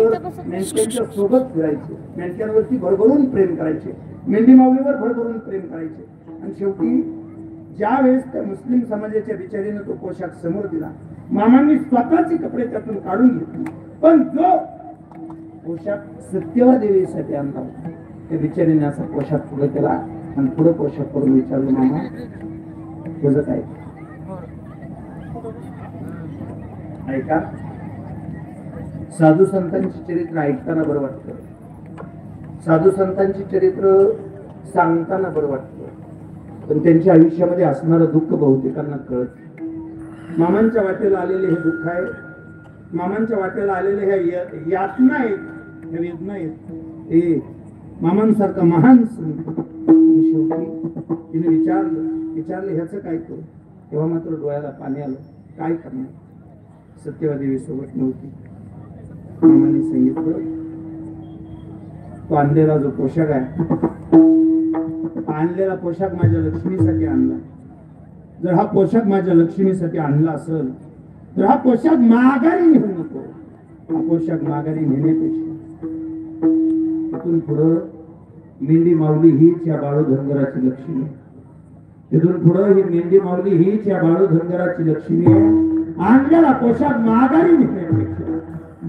बरोबर मेंढ्यांच्या सोबत फिरायचे, मेंढ्यांवरती भरभरून प्रेम करायचे, मेंढी माऊलीवर भरभरून प्रेम करायचे. आणि शेवटी ज्या वेळेस त्या मुस्लिम समाजाच्या बिचारीनं तो पोशाख समोर दिला, मामांनी स्वतःचे कपडे त्यातून काढून घेतले, पण जो पोशाख सत्यवा देवीसाठी आणला होता त्या बिचारीने असा पोशाख पुढे केला आणि पुढे पोशाख करून विचारलं, मामा तुझं काय? ऐका, साधू संतांची चरित्र ऐकताना बरं वाटतं, साधू संतांची चरित्र सांगताना बरं वाटतं, पण त्यांच्या आयुष्यामध्ये असणारं दुःख बहुतेकांना कळत. मामांच्या वाटेला आलेले हे दुःख आहे, मामांच्या वाटेला आलेले ह्या यातना आहेत, ह्या वेदना आहेत. मामांसारखा महान संत शेवटी तिने विचारलं ह्याचं काय करू? तेव्हा मात्र डोळ्याला पाणी आलं. काय करणार? सत्यवादेवी सोबत नव्हती. मामांनी सांगितलं, तो आणलेला जो पोशाख आहे, आणलेला पोशाख माझ्या लक्ष्मीसाठी आणला. जर हा पोशाख माझ्या लक्ष्मीसाठी आणला असेल तर हा पोशाख माघारी नेऊ नको. हा पोशाख माघारी नेण्यापेक्षा तिथून पुढं मेंढी माऊली हीच या बाळू धनगराची लक्ष्मी आहे. तिथून पुढं ही मेंढी माऊली हीच या बाळू धनगराची लक्ष्मी आहे. आणलेला पोशाख माघारी नेण्यापेक्षा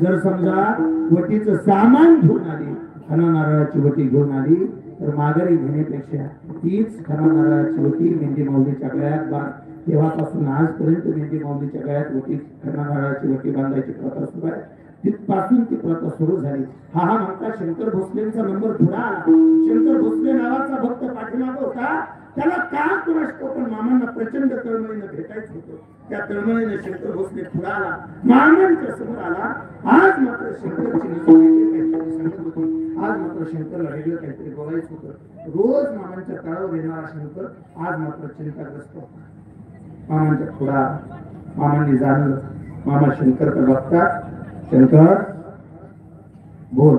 जर समजा वटीचं सामान घेऊन आली, खणा नारळाची वटी घेऊन आली, तर माघारी घेण्यापेक्षा तीच खणा नारळाची वटी मेंढी माऊलीच्या गळ्यात बांध. तेव्हापासून आजपर्यंत मेंढी माऊलीच्या गळ्यात वटी खणा नारळाची वटी बांधायची प्रथा सुरू आहे. तिथपासून ती प्रथा सुरू झाली. हा म्हणता शंकर भोसलेंचा नंबर पुढा आला. शंकर भोसले नावाचा भक्त पाठीमागे होता, त्याला का कुणाष्टो पण मामांना प्रचंड तळमळीनं भेटायचं होतं. त्या तळमळीनं शंकर भोसले पुढा आला, मामांच्या समोर आला. आज मात्र शंकरची काहीतरी सांगत होती, आज मात्र शंकरला वेगळं काहीतरी बोलायचं होतं. रोज मामांच्या तळावर येणारा शंकर आज मात्र चिंताग्रस्त होता. मामांच्या पुढा मामांनी जाणलं, मामा शंकरकडे बघतात, शंकर बोल.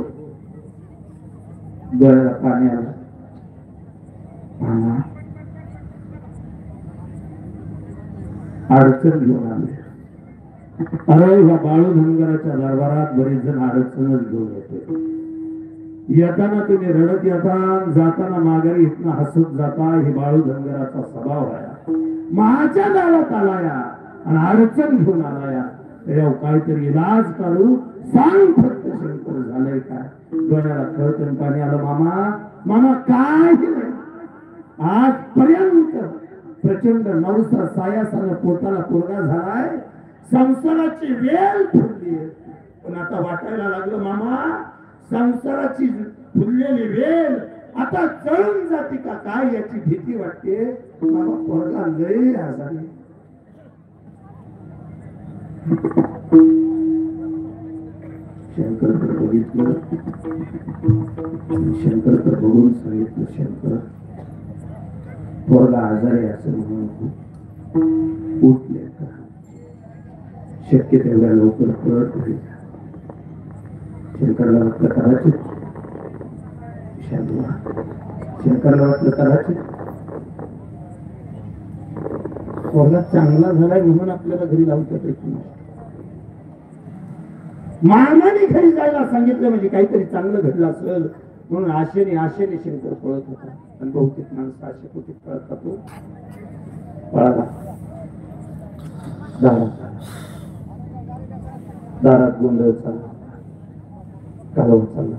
डोळ्याला पाणी आलं. मामा अडचण घेऊन आले. अरे ह्या बाळू धनगराच्या दरबारात बरेच जण अडचणच घेऊन येते. येताना तुम्ही रडत येता, जाताना माघारी इथनं हसत जाता. हे बाळू धनगराचा स्वभाव आहे. माझ्या गावात आलाया आणि अडचण घेऊन आलाया, त्याच्यावर काहीतरी इलाज काढू सांग फक्त. शंकर झालंय काय? डोळ्याला खळखळ पाणी आलं. मामा काय आजपर्यंत प्रचंड नवसा सायासानं पोटाला पोरगा झालाय, संसाराची वेल फुलली, पण आता वाटायला लागलं मामा संसाराची फुललेली वेल आता जळून जाते का काय याची भीती वाटते. मामा पोरगा लय आजारी. शंकरकडे बघितलं, शंकरकडे बघून सांगितलं, शंकर पोरगा आजारी असं म्हणून उठले का शक्य तेवढ्या लवकर परत होईल. शंकरला वाटलं कदाचित, शंकरला वाटलं कदाचित पोरगा चांगला झालाय म्हणून आपल्याला घरी लावतात. मामाने घरी जायला सांगितलं म्हणजे काहीतरी चांगलं घडलं असेल म्हणून आशेने शंकर पळत होता. आणि बहुतेक माणसं आशे कुठे पळत होतो. पळाला, दारात गोंधळ चालला, कालव चालला.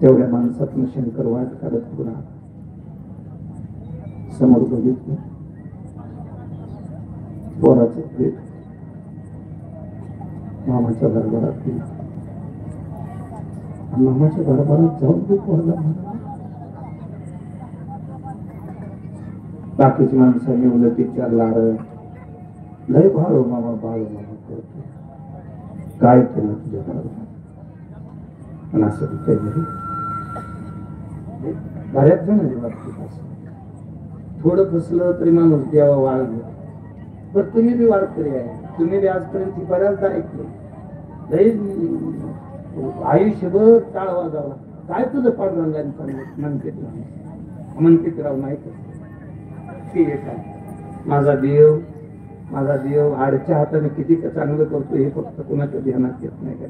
तेवढ्या माणसातून शंकर वाट काढत पुन्हा समोर बघितलं, पोराचं प्रेम मामाच्या दरबारात गेला. मामाच्या दरबारात जाऊन तो पोरगा म्हणाला. बाकीची माणसांनी उलट विचारला, लय बाळो मामा करतो, काय केलं तुझ्या बाळो? पण असं काही बऱ्याच जण थोडं फसलं तरी माणूस देवा वाळ घेऊ. पण तुम्ही बी वारकरी आहे, तुम्ही बी आजपर्यंत बऱ्याचदा ऐकलं आयुष्यभर टाळ वाजावा. काय तुझं पांडुरंगाने सांगितलं म्हणते राव नाही का माझा देव आडच्या हाताने किती चांगलं करतो हे फक्त कोणाच्या ध्यानात येत नाही काय.